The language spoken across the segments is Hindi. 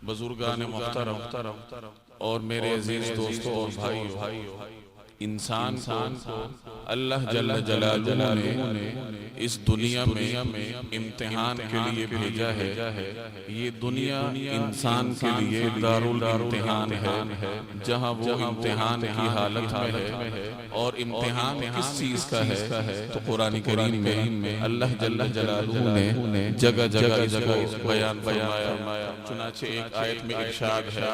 बुजुर्गान मुहतरम और मेरे अजीज दोस्तों और भाइयों, इंसान को अल्लाह जल्ल जलालुहु ने इस दुनिया में इम्तिहान के लिए भेजा है। ये दुनिया इंसान के लिए दारुल इम्तिहान है, जहाँ वो इम्तिहान की हालत में है। और इम्तिहान किस चीज़ का है? तो कुरान करीम में अल्लाह जल्ल जलालुहु ने जगह जगह इसको बयान फरमाया। चुनाचे एक आयत में इरशाद है,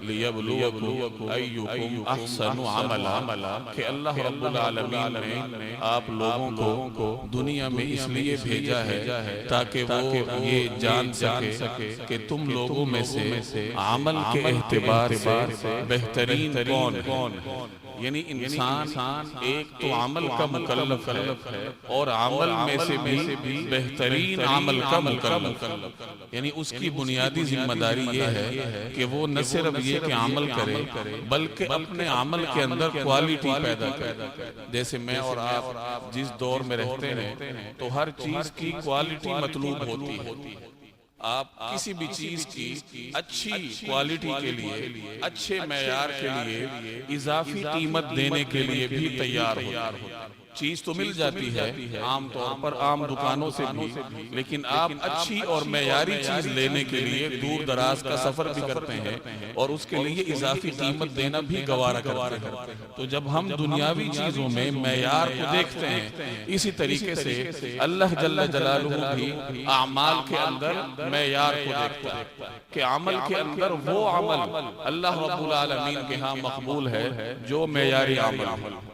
लियब्लुवकुम अय्युकुम अहसनु अमला, कि अल्लाह रब्बुल आलमीन ने आप लोगों को दुनिया में इसलिए भेजा है ताकि वो ये जान सके कि तुम लोगों में से अमल के एहतिबार से बेहतरीन कौन है। यानी इंसान एक तो अमल का मुकल्लफ है और अमल में से भी बेहतरीन अमल का मुकल्लफ। यानी उसकी बुनियादी जिम्मेदारी ये है कि वो न सिर्फ ये कि अमल करे, बल्कि अपने अमल के अंदर क्वालिटी पैदा करे। जैसे मैं और आप जिस दौर में रहते हैं तो हर चीज की क्वालिटी मतलूब होती है। आप किसी भी चीज की अच्छी क्वालिटी के लिए, अच्छे मेयार के लिए इजाफी कीमत देने के लिए भी तैयार होते हैं। चीज तो मिल जाती है आम तौर पर आम दुकानों से भी, लेकिन आप अच्छी और मेयारी चीज लेने के लिए दूर दराज का सफर भी करते हैं और उसके लिए इजाफी कीमत देना भी गवारा करते हैं। तो जब हम दुनियावी चीजों में मेयार को देखते हैं, इसी तरीके से अल्लाह जल्ल जलालुहु भी अमाल के अंदर मेयार को देखता है कि अमल के अंदर वो अमल अल्लाह रब्बुल आलमीन के यहाँ मकबूल है जो मेयारी अमल है।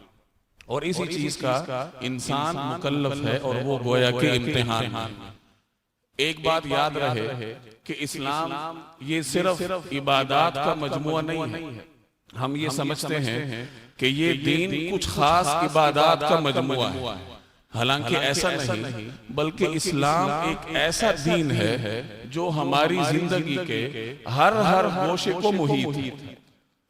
और इसी चीज का इंसान मुकल्लफ है और वो गोया के इम्तिहान है। एक बात याद रहे कि इस्लाम ये सिर्फ इबादत का मजमुआ नहीं है। हम ये समझते हैं कि ये दीन कुछ खास इबादत का मजमुआ है, हालांकि ऐसा नहीं, बल्कि इस्लाम एक ऐसा दीन है जो हमारी जिंदगी के हर गोशे को मुहीत है।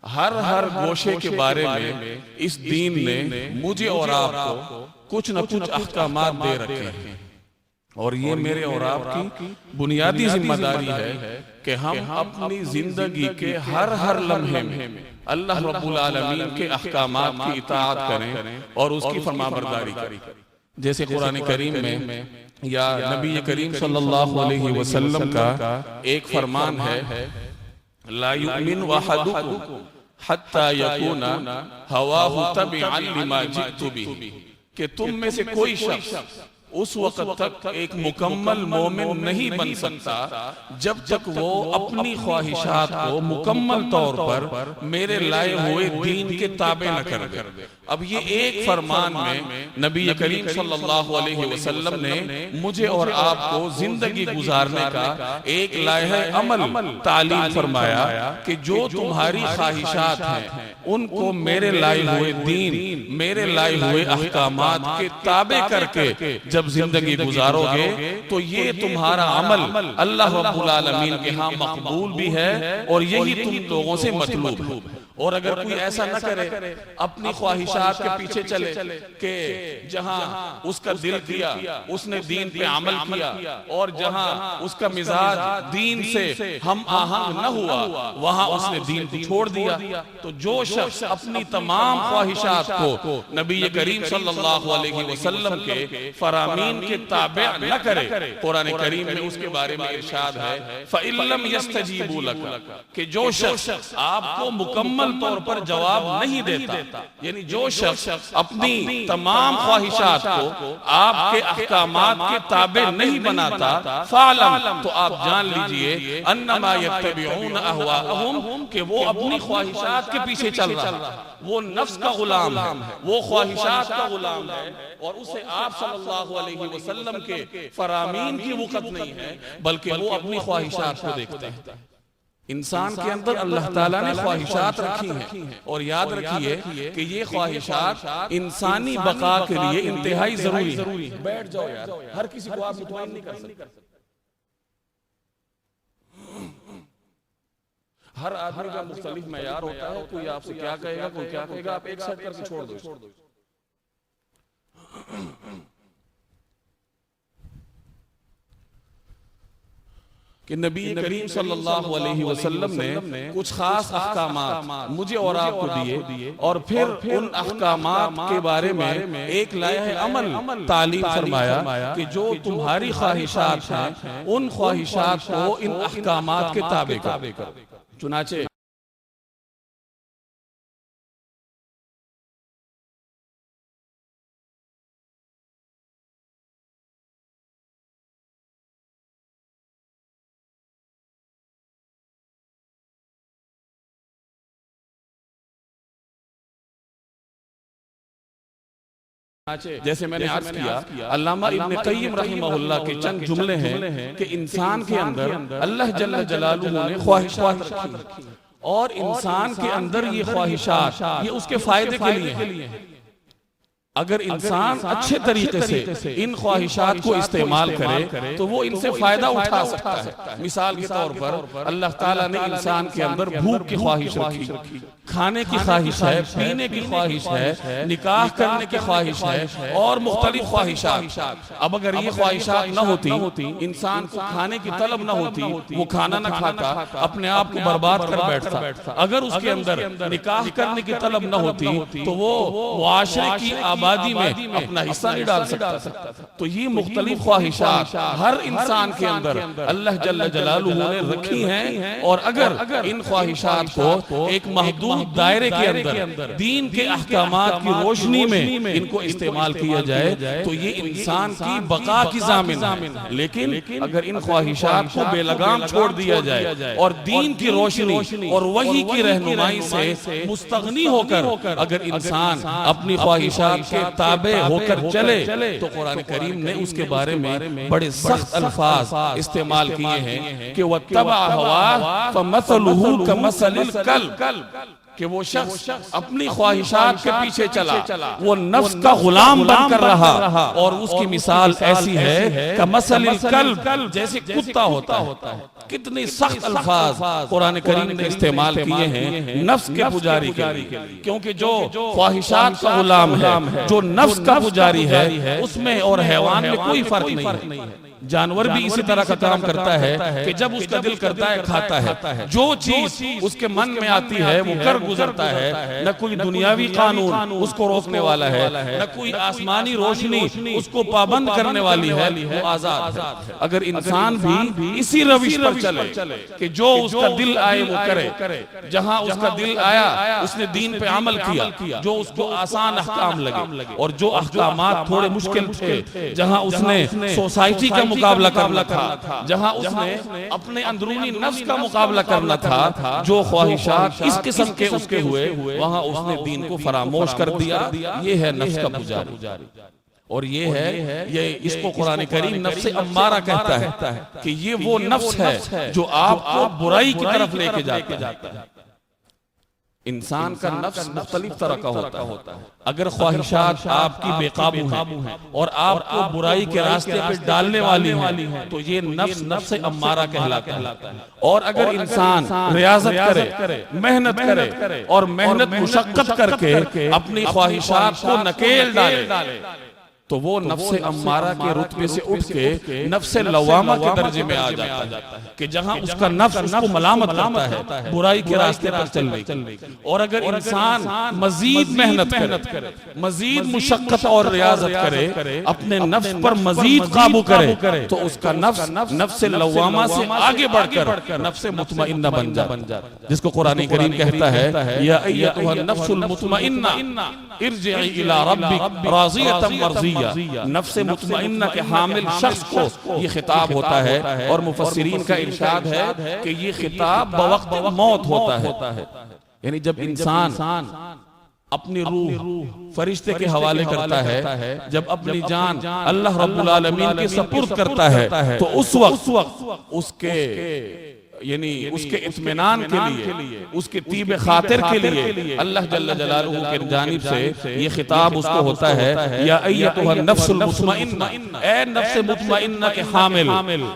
हर गोशे के बारे में इस दीन ने मुझे और आपको कुछ न कुछ अहकामात दे रखे हैं। और ये मेरे और आपकी बुनियादी जिम्मेदारी है कि हम अपनी जिंदगी के हर लम्हे में अल्लाह रब्बुल आलमीन के अहकामात की इताअत करें और उसकी फरमाबरदारी करें। जैसे कुरान करीम में या नबी करीम सल्लल्लाहु अलैहि वसल्लम का एक फरमान है, ला युमिन अहदुकुम हत्ता यकूना हवाहु तबिअन लिमा जिअतु बिही, कि तुम में से कोई शख्स उस वक्त तक एक मुकम्मल मोमिन नहीं बन सकता जब तक वो अपनी ख्वाहिशात को मुकम्मल तौर पर मेरे लाए हुए दीन के ताबे न कर दे। अब ये एक फरमान में नबी करीम सल्लल्लाहु अलैहि वसल्लम ने मुझे और आपको जिंदगी गुजारने का एक लाहे अमल तालीम फरमाया कि जो तुम्हारी ख्वाहिशात हैं उनको मेरे लाए हुए दीन, मेरे लाए हुए अहकामात के ताबे करके जब जिंदगी गुजारोगे तो ये तुम्हारा अमल अल्लाह रब्बुल आलमीन के यहाँ मकबूल भी है और यही तुम लोगों से मतलूब है। और अगर कोई ऐसा न करे, अपनी ख्वाहिशात के पीछे चले कि जहां उसका दिल किया उसने दीन पे अमल किया और जहां उसका मिजाज दीन से हम आहंग न हुआ वहां उसने दीन को छोड़ दिया, तो जो शख्स अपनी तमाम ख्वाहिशात को नबी करीम सल्लल्लाहु अलैहि वसल्लम के फरामीन के ताबे न करे, कुरान करीम में उसके बारे में इरशाद है, फ़इल्लम यस्तजीबू लक, कि जो शख्स आपको मुकम्मल मुकम्मल तौर पर जवाब नहीं देता, यानी जो शख्स अपनी तमाम ख्वाहिशात को आपके अहकामात के ताबे नहीं बनाता, फालम, तो आप जान लीजिए अन्नमा यत्तबिऊन अहवाअहुम, कि वो अपनी ख्वाहिशात के पीछे चल रहा है, वो नफ्स का गुलाम है, वो ख्वाहिशात का गुलाम है, और उसे आप सल्लल्लाहु अलैहि वसल्लम के फरामीन की वक़्त नहीं है, बल्कि वो अपनी ख्वाहिशात को देखता है। इंसान के अंदर अल्लाह ताला ने ख्वाहिशात रखी हैं, और याद रखिए कि ये ख्वाहिशात इंसानी बका के लिए इंतहाई जरूरी है। बैठ जाओ यार, हर किसी को आप मुतमईन नहीं कर सकते। हर आदमी का मुख्तलिफ मयार होता है, कोई आपसे क्या कहेगा, कोई क्या कहेगा, आप एक साइड करके छोड़ दो। कि नबी करीम सल्लल्लाहु अलैहि वसल्लम ने कुछ खास अहकामात मुझे और आपको दिए, और फिर उन अहकामात के बारे में एक लाए अमल तालीम फरमाया कि जो तुम्हारी ख्वाहिशात हैं, उन ख्वाहिशात को इन अहकामात के ताबे करो। चुनाचे जैसे मैंने अर्ज किया, अल्लामा इब्न क़य्यिम रहमहुल्लाह के चंद जुमले हैं कि इंसान के अंदर अल्लाह जल्ल जलालुहु ने ख्वाहिशात रखी, और इंसान के अंदर ये ख्वाहिशात ये उसके फायदे के लिए हैं। अगर इंसान अच्छे तरीके से इन ख्वाहिशात को इस्तेमाल करे तो वो इनसे फायदा उठा सकता है। मिसाल के तौर पर अल्लाह ताला ने इंसान के अंदर भूख की ख्वाहिश रखी, खाने की ख्वाहिश है, पीने की ख्वाहिश है, निकाह करने की ख्वाहिश है, और मुख्तलिफ ख्वाहिशात। अब अगर ये ख्वाहिशात न होती, इंसान को खाने की तलब न होती, वो खाना न खाता, अपने आप को बर्बाद कर बैठता। अगर उसके अंदर निकाह करने की तलब न होती तो वो मुआशरे की आबादी में अपना हिस्सा नहीं डाल सकता। तो ये मुख्तलिफ ख्वाहिशात हर इंसान के अंदर अल्लाह जल्ल जलालुहु ने रखी हैं, और अगर इन ख्वाहिशात को एक महदूद दायरे के अंदर दीन के अहकामात की रोशनी में इनको इस्तेमाल किया जाए तो ये इंसान की बका की जामिन है। लेकिन अगर इन ख्वाहिशात को बेलगाम छोड़ दिया जाए और दीन की रोशनी और वही की रहनुमाई से मुस्तगनी होकर अगर इंसान अपनी ख्वाहिशात के ताबे होकर चले तो कुरान करीम ने उसके बारे में बड़े सख्त अल्फाज इस्तेमाल किए हैं कि वत्तबअ हवा फमसलुहु कमसलिल कल्ब, कि वो शख्स अपनी ख्वाहिशात के पीछे चला, वो नफ्स का गुलाम बनकर रहा, और उसकी मिसाल ऐसी है कमसलिल कल्ब, जैसे कुत्ता होता है। कितने सख्त अल्फाज कुरान करीम ने इस्तेमाल किए हैं नफ्स के पुजारी के लिए, क्योंकि जो ख्वाहिशात का गुलाम है, जो नफ्स का पुजारी है, उसमें और हैवान में कोई फर्क नहीं है। जानवर भी इसी तरह का काम करता है कि जब उसका दिल करता है खाता है, जो चीज उसके मन में आती है वो कर गुजरता है। न कोई दुनियावी कानून उसको रोकने वाला है, न कोई आसमानी रोशनी उसको पाबंद करने वाली है, वो आजाद है। अगर इंसान भी इसी रविश पर चले कि जो उसका दिल आए वो करे, जहां उसका दिल आया उसने दीन पे अमल किया, जो उसको आसान अहकाम लगे, और जो अहकामात थोड़े मुश्किल थे, जहां उसने सोसाइटी का मुकाबला करना था, जहां उसने अपने अंदरूनी नफ्स का मुकाबला करना था, जो ख्वाहिशात इस किस्म के उसके हुए, वहां उसने दीन को फरामोश कर दिया। ये है नफ्स का पुजारी, और ये इसको कुरान करीम नफ्स अम्मारा कहता है कि ये वो नफ्स है जो आपको बुराई की तरफ लेके जाता है। इंसान का नफ्स मुख्तलिफ तरह का होता है। अगर ख्वाहिशात आपकी बेकाबू हैं और आपको बुराई के रास्ते पे डालने वाली हैं तो ये नफ्स अम्मारा कहलाता है। और अगर इंसान रियाजत करे, मेहनत करे और मेहनत मुशक्कत करके अपनी ख्वाहिशात को नकेल डाले तो वो नफ्से अम्मारा के रुतबे से उठ के नफ्से लवामा के दर्जे में आ जाता है कि जहां उसका नफ्स उसको मलामत करता है बुराई के रास्ते पर चलने की। और अगर इंसान मजीद मेहनत करे, मजीद मुशक्कत और रियाजत करे, अपने नफ्स पर मजीद काबू करे, तो उसका नफ्स नफ्से लवामा से आगे बढ़कर नफ्से मुतमइन्ना बन जाता, जिसको कुरान करीम कहता है या अय्युहन नफ्सुल मुतमइन्ना इरजिई इला रब्बिक राज़ियतम मर्ज़िया। नफ्से मुतमइन्ना के हामिल शख्स को ये खिताब होता है और मुफस्सिरीन का इरशाद है कि ये खिताब बवक्त मौत होता है, यानी जब इंसान अपनी रूह फरिश्ते के हवाले करता है, जब अपनी जान अल्लाह रब्बुल आलमीन के सपुर्द करता है, तो उस वक्त उसके यानी उसके इत्मीनान के लिए, उसके तीब खातिर के लिए अल्लाह जल्ल जलालुहु की जानिब से ये खिताब उसको होता है या अय्युहन नफ्सुल मुतमइन्ना, ए नफ्स मुतमइन्ना के हामिल,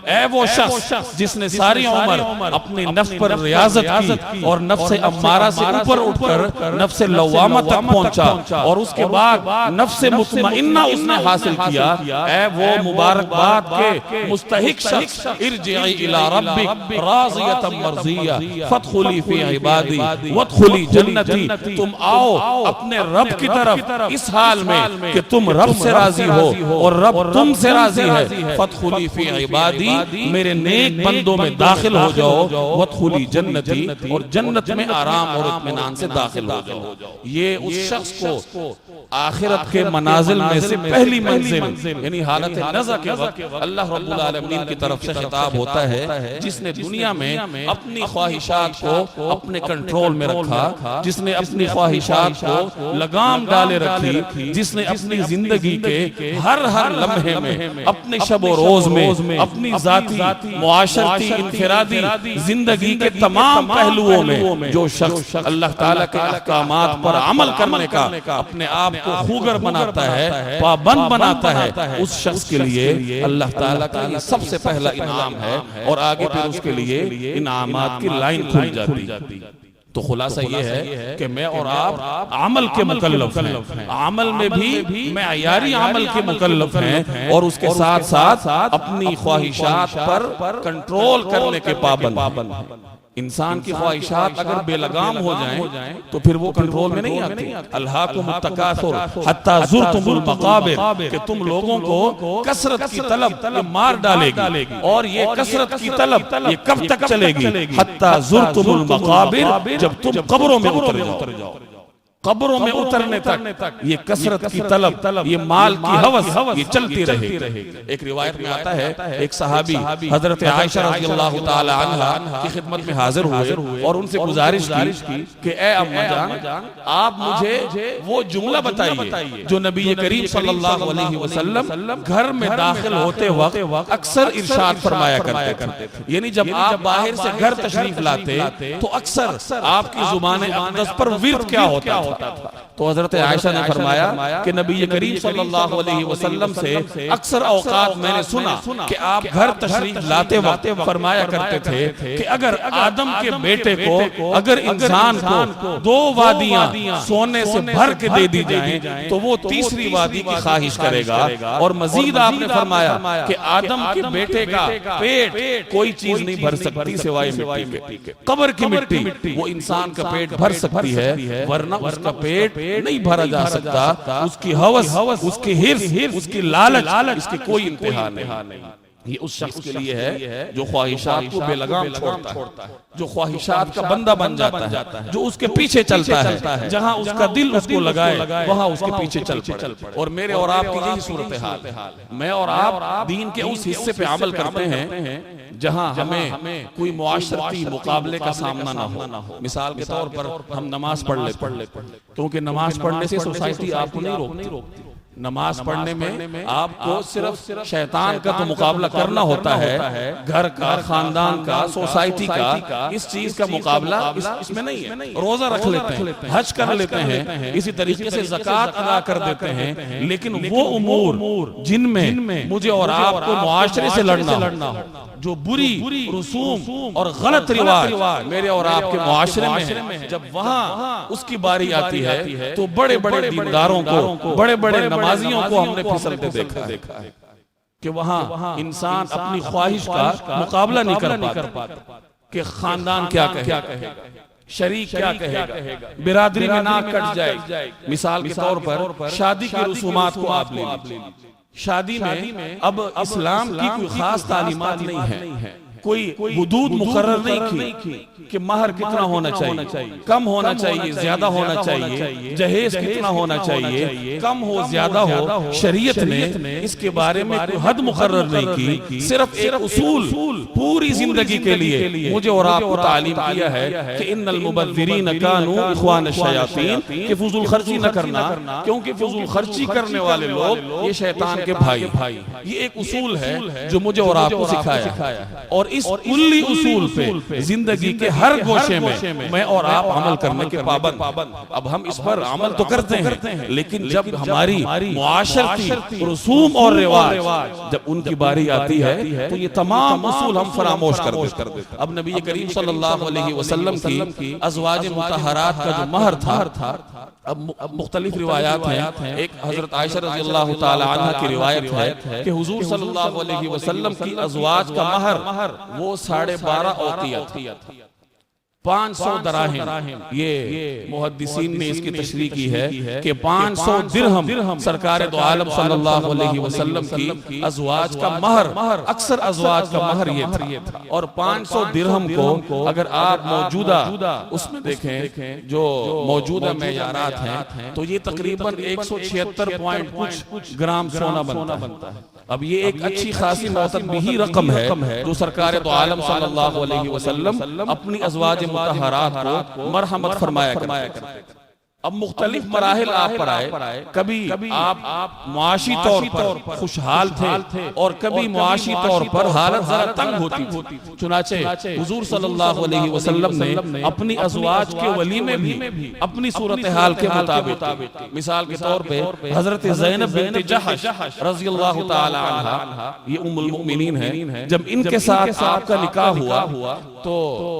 ए वो शख्स जिसने सारी उम्र अपनी नफ्स पर रियाजत की और नफ्स अम्मारा से ऊपर उठकर नफ्स लवामा तक पहुंचा और उसके बाद नफ्स मुतमइन्ना उसने हासिल किया, ए वो मुबारकबाद के मुस्तहिक शख्स, इरजिई इला रब्बिक मर्जिया फदखुली फी इबादी वदखुली जन्नती। तुम आओ अपने रब की तरफ इस हाल में कि तुम रब से राजी हो और रब तुमसे राजी है। फदखुली फी इबादी, मेरे नेक बंदों में दाखिल हो जाओ, वदखुली जन्नती, और जन्नत में आराम और इत्मीनान से दाखिल हो जाओ। ये उस शख्स को आखिरत के मनाजिल में से पहली मंजिल यानी हालत नज़ा के वक्त अल्लाह रब्बुल आलमीन की तरफ से खिताब होता है, जिसने दुनिया में अपनी ख्वाहिशात को अपने कंट्रोल में रखा, जिसने अपनी ख्वाहिशात को लगाम डाले रखी, जिसने अपनी जिंदगी के हर लम्हे में, अपने शब और रोज में, अपनी जाती मुआशरती इनफिरादी जिंदगी के तमाम पहलुओं में जो शख्स अल्लाह ताला के अहकामात पर अमल करने का अपने आप को खूगर बनाता है, पाबंद बनाता है, उस शख्स के लिए अल्लाह ताला का ये सबसे पहला इनाम है और आगे फिर उसके लिए इनामात की लाइन खुल जाती। तो खुलासा ये है कि मैं और आप अमल के मुकल्लफ हैं, अमल में भी मेयारी अमल के मुकल्लफ हैं और उसके साथ साथ अपनी ख्वाहिशात पर कंट्रोल करने के पाबंद हैं। इंसान की ख्वाहिशात अगर बेलगाम हो जाएं तो फिर वो कंट्रोल में नहीं आती। अल्हाकुमुत तकासुर हत्ता ज़ुरतुमुल मक़ाबिर, कि तुम लोगों को कसरत की तलब मार डालेगी और ये कसरत की तलब ये कब तक चलेगी? हत्ता ज़ुरतुमुल मक़ाबिर, जब तुम कब्रों में उतर जाओ। कब्रों में उतरने तक ये कसरत की तलब, ये माल की हवस ये चलती रहेगी। एक रिवायत में आता है एक सहाबी हजरत आयशा रज़ियल्लाहु ताला अन्हा की खिदमत में हाजिर हुए और उनसे गुजारिश की कि ए अम्मा जान, आप मुझे वो जुमला बताइए जो नबी करीम सल्लल्लाहु अलैहि वसल्लम घर में दाखिल होते वक्त अक्सर इरशाद फरमाया करते थे। यानी जब आप बाहर से घर तशरीफ लाते तो अक्सर आपकी जुबान अक़दस पर विर्द क्या होता था? तो हजरत आयशा ने फरमाया कि नबी करीम सल्लल्लाहु अलैहि वसल्लम से अक्सर औकात मैंने सुना कि आप घर तशरीफ लाते वक्त फरमाया करते थे कि अगर आदम के बेटे को, अगर इंसान को 2 वादियां सोने से भर के दे दी जाएं तो वो तीसरी वादी की ख्वाहिश करेगा। और मजीद आपने फरमाया कि आदम के बेटे का पेट कोई चीज नहीं भर सकती सिवाय मिट्टी के। कब्र की मिट्टी वो इंसान का पेट भर सकती है, वरना उसका पेट नहीं भरा जा सकता। उसकी हवस, उसकी हिर्स, उसकी लालच, इसकी कोई इंतहा नहीं। ये उस शख्स के लिए है जो ख्वाहिशात को बेलगाम छोड़ता है, जो ख्वाहिशात का बंदा बन जाता है, जो उसके पीछे चलता है, जहां उसका दिल उसको लगाए वहां उसके पीछे चल पड़े। और मेरे और आपकी यही सूरत हाल है। मैं और आप दीन के उस हिस्से पे अमल करते हैं जहां हमें कोई मुआशरती मुकाबले का सामना ना हो। मिसाल के तौर पर हम नमाज पढ़ लेते, क्योंकि नमाज पढ़ने से सोसाइटी आपको नहीं रोकती। नमाज पढ़ने में आपको सिर्फ शैतान का तो मुकाबला करना होता है, घर का, खानदान का, सोसाइटी का, इस चीज का मुकाबला इसमें नहीं है। रोजा रख लेते हैं, हज कर लेते हैं, इसी तरीके से ज़कात अदा कर देते हैं, लेकिन वो उमूर जिनमें मुझे और आपको मुआशरे से लड़ना हो, जो बुरी रसूम और गलत रिवाज मेरे और आपके मुआशरे में, जब वहां उसकी बारी आती है तो बड़े बड़े दीनदारों को, बड़े बड़े नमाजियों को हमने फिसलते देखा है कि वहां इंसान अपनी ख्वाहिश का मुकाबला नहीं कर पाता कि खानदान क्या कहेगा, शरीक क्या कहेगा, बिरादरी में नाक कट जाए। मिसाल के तौर पर शादी की रसूमात को आप ले लीजिए। शादी में अब इस्लाम की कोई खास तालीमात नहीं है, कोई हुदूद मुकर्रर नहीं की कि महर कितना होना चाहिए, कम होना चाहिए, ज्यादा होना चाहिए, जहेज कितना होना चाहिए, कम हो ज्यादा हो। शरीयत ने इसके बारे में कोई हद मुकर्रर नहीं की। सिर्फ एक उसूल पूरी जिंदगी के लिए मुझे और आपको तालीम किया है कि इन्नल मुबद्दिरीन कानू इख्वान शयातीन, कि फजूल खर्ची न करना, क्योंकि फजूल खर्ची करने वाले लोग ये शैतान के भाई। ये एक उसूल है जो मुझे और आपको सिखाया है, और इस कुल्ली उसूल पे जिंदगी के हर गोशे में मैं और आप अमल करने के पाबंद। अब हम इस पर अमल तो करते हैं, लेकिन जब हमारी मुआशरती रसूम और रिवाज जब उनकी बारी आती है तो ये तमाम उसूल हम फरामोश कर देते। अब नबी करीम सल्लल्लाहु अलैहि वसल्लम की अज़वाज मुतहरात का जो महर था, अब मुख्तलिफ रिवायात हैं। एक हजरत आयशा रज़ियल्लाहु ताला अन्हा की रिवायत है कि हुजूर सल्लल्लाहु अलैहि वसल्लम की अज़वाज का महर वो 12.5 औक़िया था, 500 दराहिम। ये मुहद्दिसीन ने इसकी तशरीह की है कि 500 दिरहम सरकार दो आलम सल्लल्लाहु अलैहि वसल्लम की अज़वाज का महर, अक्सर अज़वाज का महर ये था। और 500 दिरहम को अगर आप मौजूदा उसमें देखें जो मौजूदा मेयारात हैं तो ये तकरीबन 176 पॉइंट कुछ ग्राम सोना बनता है। अब ये एक अच्छी खासी मौतबी रकम है जो सरकार दो आलम सल्लल्लाहु अलैहि वसल्लम अपनी अज़वाज मुतहरात को मरहमत फरमाया करते। अब मुख्तलिफ मराहिल आप पर आए, कभी आप मुआशी तौर पर खुशहाल थे और कभी मुआशी तौर पर हालत जरा तंग होती। चुनाचे हुजूर सल्लल्लाहु अलैहि वसल्लम ने अपनी अज़वाज के वलीमे भी अपनी सूरत हाल के मुताबिक, मिसाल के तौर पे हजरत ज़ैनब बिन्त जहश रज़ियल्लाहु ताला अन्हा, ये उम्मुल मोमिनीन है, जब इनके साथ आपका निकाह हुआ तो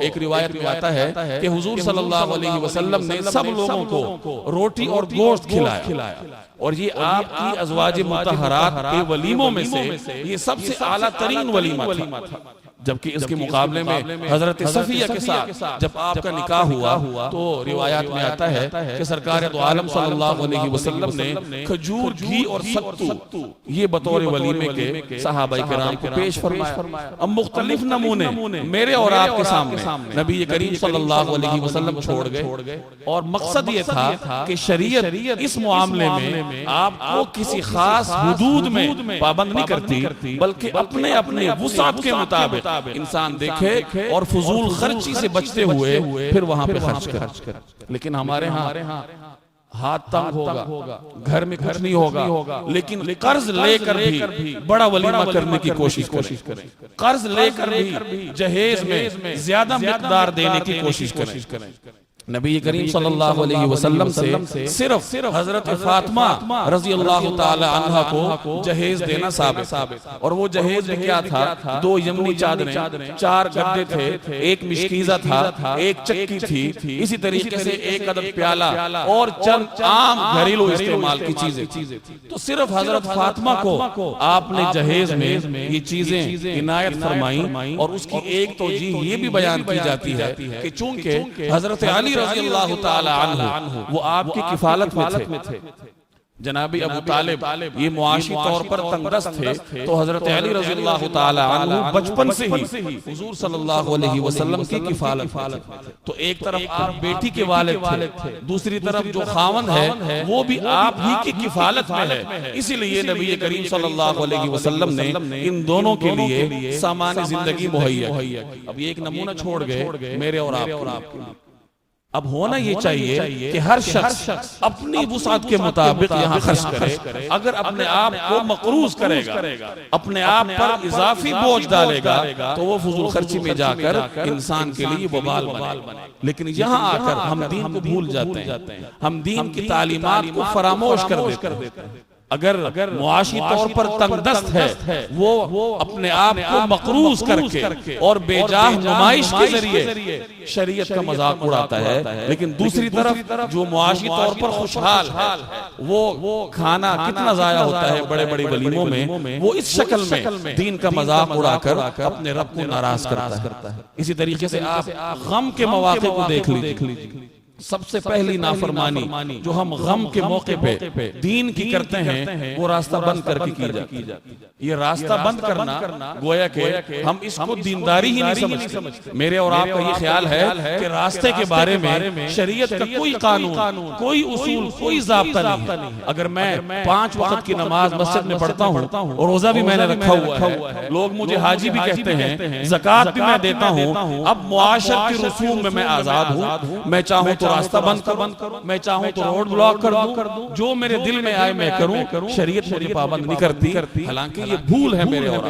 एक रिवायत में आता है कि हुजूर सल्लल्लाहु अलैहि वसल्लम ने सब लोगों को रोटी और गोश्त खिलाया। और ये आपकी अज़वाज मुतहरात के वलीमों में से ये सबसे आला तरीन वलीमा था। जबकि इसके मुकाबले में हजरत सफिया के साथ जब आपका निकाह हुआ तो रिवायात में आता है कि सरकार दो आलम सल्लल्लाहु अलैहि वसल्लम ने खजूर, घी और सत्तू ये बतौर वलीमे के सहाबाई किराम को पेश फरमाया। अब मुख्तलिफ नमूने मेरे और आपके सामने नबी करीम सल्लल्लाहु अलैहि वसल्लम छोड़ गए, और मकसद ये था कि शरीयत इस मामले में आपको किसी खास हुदूद में पाबंद नहीं करती, बल्कि अपने अपने वुसात के मुताबिक इंसान देखे और फजूल खर्ची से बचते हुए फिर वहां पे खर्च कर। लेकिन हमारे यहाँ हाथ तंग होगा, घर में कुछ नहीं होगा, लेकिन कर्ज लेकर भी बड़ा वलीमा करने की कोशिश करें, कर्ज लेकर भी जहेज में ज्यादा मिकदार देने की कोशिश करें। नबी करीम सल्लल्लाहु अलैहि वसल्लम से सिर्फ हजरत फातिमा रज़ियल्लाहु ताला अन्हा को जहेज देना साबित। और वो जहेज में क्या था? 2 यमनी चादरें, 4 गद्दे थे, एक मिशकीज़ा था, एक चक्की थी, इसी तरीके से एक अदद प्याला और चंद आम घरेलू इस्तेमाल की चीजें। तो सिर्फ हजरत फातिमा को आपने जहेज में ये चीजें इनायत फरमाई। और उसकी एक तौजीह ये भी बयान की जाती है कि चूंकि हजरत अली रज़ियल्लाहु ताला अन्हु वो आपकी किफालत में थे, जनाबी अबू तालिब ये मुआशी तौर पर तंगदस्त थे, तो हजरत अली रज़ियल्लाहु ताला अन्हु बचपन से ही हुजूर सल्लल्लाहु अलैहि वसल्लम की किफालत थे। तो एक तरफ आप बेटी के वालिद थे, दूसरी तरफ जो खावंद है वो भी आप ही की किफालत में है। इसीलिए नबी करीम सल्लल्लाहु अलैहि वसल्लम ने इन दोनों के लिए सामान्य जिंदगी मुहैया। अब ये एक नमूना छोड़ गए मेरे और आपके। अब होना ये चाहिए कि हर शख्स अपनी वुसात के मुताबिक यहाँ खर्च करे। अगर अपने आप को मकरूज करेगा, अपने आप पर इजाफी बोझ डालेगा, तो वो फजूल खर्ची में जाकर इंसान के लिए वबाल बने। लेकिन यहाँ आकर हम दीन को भूल जाते हैं, हम दीन की तालीमात को फरामोश कर देते हैं। अगर मुआशी तौर पर तंगदस्त है, वो अपने आप को मकरूज करके और बेजाह नुमाइश के जरिए शरीयत का मजाक उड़ाता है। लेकिन दूसरी तरफ जो मुआशी तौर पर खुशहाल है, वो खाना कितना जाया होता है बड़े बड़े वलीमों में, वो इस शक्ल में दीन का मजाक उड़ाकर अपने रब को नाराज करता है। इसी तरीके से आप गम के मौके को देख लीजिए। सबसे पहली नाफरमानी जो हम गम के मौके पे दीन की करते हैं, वो रास्ता बंद करके की जाती है। ये रास्ता बंद करना गोया के हम इसको दीनदारी ही नहीं समझते। मेरे और आपका ये ख्याल है कि रास्ते के बारे में शरीयत का कोई कानून, कोई उसूल, कोई ज़ाब्ता नहीं है। अगर मैं 5 वक्त की नमाज मस्जिद में पढ़ता हूँ और रोजा भी मैंने रखा हुआ है, लोग मुझे हाजी भी कहते हैं, ज़कात भी मैं देता हूँ, अब मुआशर के रसूम में मैं आजाद हूँ। मैं चाहूँ तो रास्ता बंद करूं, मैं चाहूं तो रोड ब्लॉक कर दूं, जो मेरे दिल में आए मैं करूं। शरीयत मुझे पाबंद नहीं करती। हालांकि ये भूल है मेरे और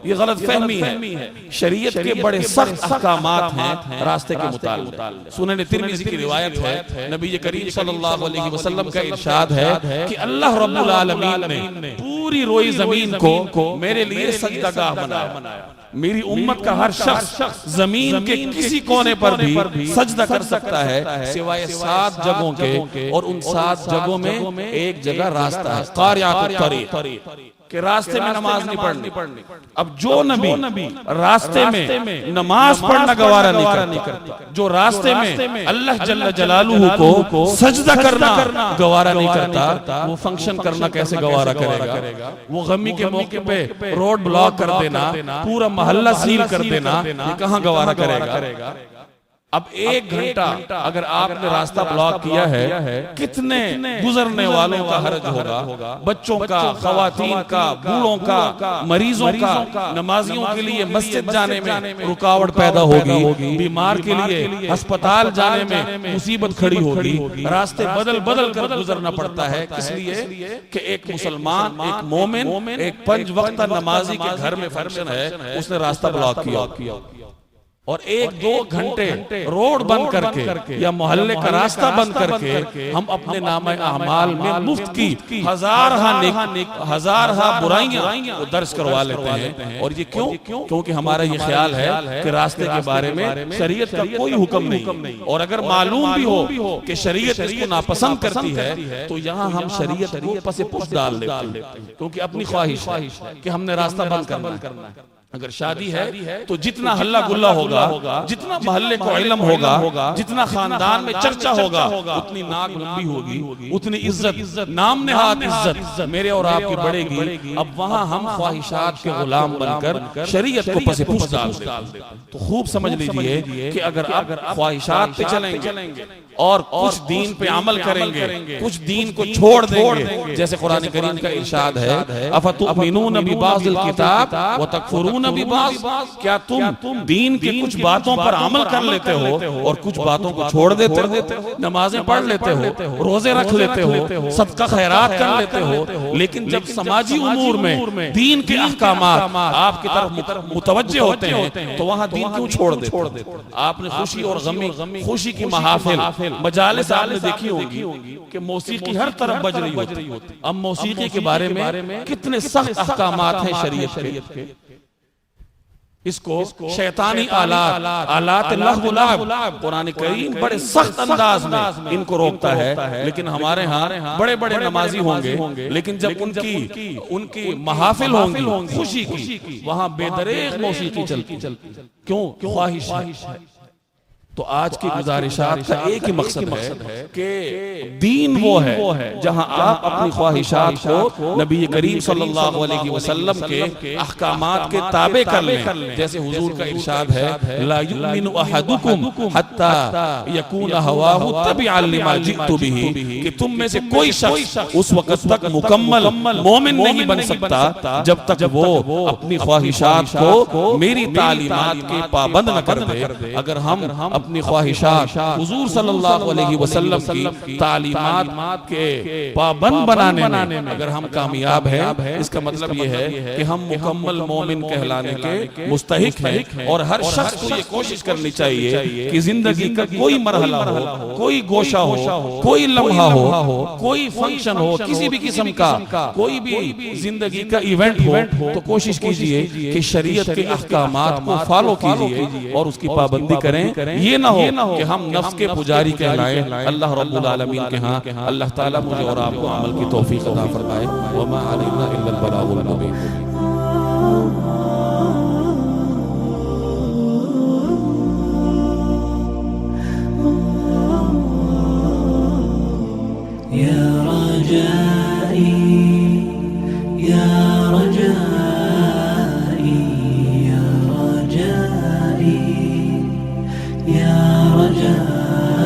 ये गलत फहमी है। शरीयत के बड़े सख्त अहकामात हैं रास्ते के मुताल्लिक। सुनन तिरमिज़ी की रिवायत है, नबी करीम सल्लल्लाहु अलैहि वसल्लम का इरशाद है कि अल्लाह रब्बुल आलमीन ने पूरी रोई जमीन को मेरे लिए सजदागाह बनाया। मेरी उम्मत का हर शख्स जमीन के किसी कोने पर भी सजदा कर सकता है सिवाय 7 जगहों के, और उन 7 जगहों में एक जगह रास्ता है, क़ारिअतुत तरीक़, कि रास्ते में नमाज नहीं पढ़नी। अब जो नबी रास्ते में नमाज पढ़ना गवारा नहीं करता, जो रास्ते में अल्लाह जल्ल जलालुहु को सजदा करना गवारा नहीं करता, वो फंक्शन करना कैसे गवारा करेगा? वो गमी के मौके पे रोड ब्लॉक कर देना, पूरा मोहल्ला सील कर देना, ये कहाँ गवारा करेगा? अब 1 घंटा अगर आपने रास्ता ब्लॉक किया है, कितने गुजरने वालों का हर्ज होगा, बच्चों का, खवातीन का, बूढ़ों का, मरीजों का, नमाजियों के लिए मस्जिद जाने में रुकावट पैदा होगी, बीमार के लिए अस्पताल जाने में मुसीबत खड़ी होगी। रास्ते बदल बदल कर गुजरना पड़ता है, किस लिए कि एक मुसलमान, एक मोमिन, एक 5 वक्त नमाजी के घर में फंक्शन है, उसने रास्ता ब्लॉक किया और 1-2 घंटे रोड बंद करके या मोहल्ले का रास्ता बंद करके हम अपने नामे अमाल में मुफ्त की हजारहा बुराइयां दर्ज करवा लेते हैं। और ये क्यों? क्योंकि हमारा ये ख्याल है कि रास्ते के बारे में शरीयत का कोई हुक्म नहीं, और अगर मालूम भी हो कि शरीयत इसको नापसंद करती है, तो यहाँ हम शरीयत को पसे पुश डाल देते हैं, क्योंकि अपनी ख्वाहिश है कि हमने रास्ता बंद करना है। अगर शादी है तो जितना हल्ला गुल्ला होगा, जितना मोहल्ले को इल्म होगा, जितना खानदान में चर्चा होगा, उतनी नाक लंबी होगी, उतनी इज्जत, नाम नेहाद इज्जत मेरे और आपकी बढ़ेगी। अब वहां हम ख्वाहिशात के गुलाम बनकर शरीयत को पसे पुश डाल देते। तो खूब समझ लीजिए कि अगर आप ख्वाहिशात पे चलेंगे और कुछ दीन पे अमल करेंगे, कुछ दीन को छोड़ देंगे, जैसे कुरान करीम का इरशाद है, अफतुमिनून बिबाज़िल किताब व तकफुरून बिबाज़, क्या तुम दीन की कुछ बातों पर अमल कर लेते हो और कुछ बातों को छोड़ देते हो? नमाजें पढ़ लेते हो, रोजे रख लेते हो, सदका खैरात कर लेते हो, लेकिन जब समाजी उमूर में दीन के अहकामात आपकी तरफ मुतवज्जे होते हैं, तो वहां दीन क्यों छोड़ देते? आपने खुशी और गमी, खुशी की महफिल मजालिस आपने देखी होगी कि मौसीकी हर तरफ बज रही होती। अब मौसीकी के बारे में कितने सख्त अहकामात हैं शरीयत के। इसको शैतानी आलात लहव लाब कुरान करीम बड़े सख्त अंदाज में इनको रोकता है। लेकिन हमारे यहाँ बड़े बड़े नमाजी होंगे, लेकिन जब उनकी महफिल होंगी खुशी की, वहां बेदरेग मौसीकी चलती। क्यों? ख्वाहिश है। तो आज की गुजारिशात का एक ही मकसद है कि दीन वो है जहां आप अपनी ख्वाहिशात को नबी करीम सल्लल्लाहु अलैहि वसल्लम के अहकामात के ताबे कर लें। जैसे हुजूर का इरशाद है, ला युमिनु अहदुकुम हत्ता यकून हवाहु तबिअन लिमा जितु बिही, कि तुम में से कोई शख्स उस वक्त तक मुकम्मल मोमिन नहीं बन सकता जब तक वो अपनी ख्वाहिशात को मेरी तालीमात के पाबंद न कर दे। अगर हम अपनी ख्वाहिशात हुजूर सल्लल्लाहु अलैहि वसल्लम की तालीमात के पाबंद बनाने में अगर हम कामयाब हैं, इसका मतलब ये है कि हम मुकम्मल मोमिन कहलाने के मुस्तहिक हैं। और हर शख्स को ये कोशिश करनी चाहिए कि जिंदगी का कोई मरहला हो, कोई गोशा हो, कोई लम्हा हो, कोई फंक्शन हो, किसी भी किस्म का कोई भी जिंदगी का इवेंट हो, तो कोशिश कीजिए कि शरीयत के अहकामात को फॉलो कीजिए और उसकी पाबंदी करें। ये ना हो कि हम नफ्स के पुजारी कहलाएं। अल्लाह रब्बुल आलमीन के हाँ अल्लाह ताला मुझे और आपको अमल की तौफीक अता फरमाए। वमा अलैना इल्लल बलागुल मुबीन। या रजाई या रजाई या रजाई या रजाई